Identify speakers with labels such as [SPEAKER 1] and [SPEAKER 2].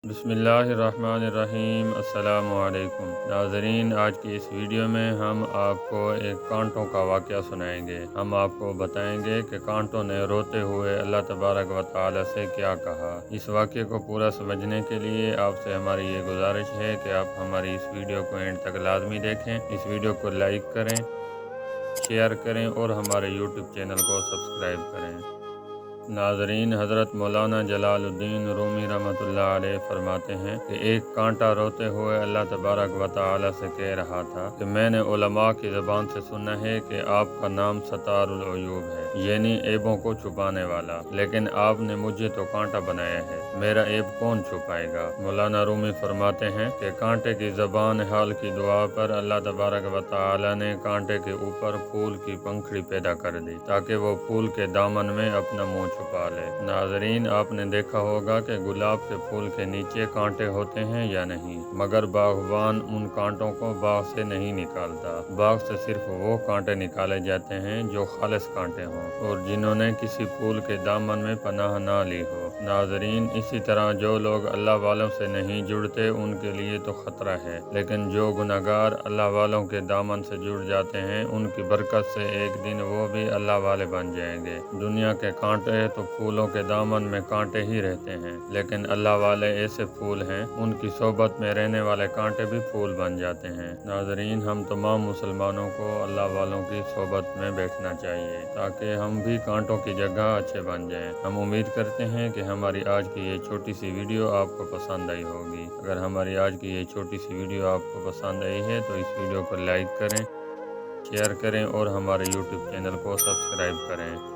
[SPEAKER 1] बिस्मिल्लाहिर्रहमानिर्रहीम। अस्सलामु अलैकुम नाज़रीन, आज की इस वीडियो में हम आपको एक कांटों का वाक़या सुनाएंगे। हम आपको बताएंगे कि कांटों ने रोते हुए अल्लाह तबारक व तआला से क्या कहा। इस वाक़े को पूरा समझने के लिए आपसे हमारी ये गुजारिश है कि आप हमारी इस वीडियो को एंड तक लाजमी देखें। इस वीडियो को लाइक करें, शेयर करें और हमारे यूट्यूब चैनल को सब्सक्राइब करें। नाज़रीन, हज़रत मौलाना जलालुद्दीन रूमी रहमतुल्लाह अलैह फरमाते हैं कि एक कांटा रोते हुए अल्लाह तबारक व तआला से कह रहा था कि मैंने उलमा की ज़बान से सुना है कि आपका नाम सतारुल अयूब है, यानी ऐबों को छुपाने वाला, लेकिन आपने मुझे तो कांटा बनाया है, मेरा ऐब कौन छुपाएगा। मौलाना रूमी फरमाते हैं कि कांटे की ज़बान हाल की दुआ पर अल्लाह तबारक व तआला ने कांटे के ऊपर फूल की पंखड़ी पैदा कर दी ताकि वो फूल के दामन में अपना मुँह छुपा ले। नाज़रीन, आपने देखा होगा कि गुलाब के फूल के नीचे कांटे होते हैं या नहीं, मगर बागबान उन कांटों को बाग से नहीं निकालता। बाग से सिर्फ वो कांटे निकाले जाते हैं जो खालिस कांटे हों और जिन्होंने किसी फूल के दामन में पनाह ना ली हो। नाज़रीन, इसी तरह जो लोग अल्लाह वालों से नहीं जुड़ते उनके लिए तो खतरा है, लेकिन जो गुनहगार अल्लाह वालों के दामन से जुड़ जाते हैं उनकी बरकत से एक दिन वो भी अल्लाह वाले बन जाएंगे। दुनिया के कांटे तो फूलों के दामन में कांटे ही रहते हैं, लेकिन अल्लाह वाले ऐसे फूल हैं, उनकी सोबत में रहने वाले कांटे भी फूल बन जाते हैं। नाज़रीन, हम तमाम मुसलमानों को अल्लाह वालों की सोबत में बैठना चाहिए ताकि हम भी कांटों की जगह अच्छे बन जाएं। हम उम्मीद करते हैं कि हमारी आज की ये छोटी सी वीडियो आपको पसंद आई होगी। अगर हमारी आज की ये छोटी सी वीडियो आपको पसंद आई है तो इस वीडियो को लाइक करें, शेयर करें और हमारे यूट्यूब चैनल को सब्सक्राइब करें।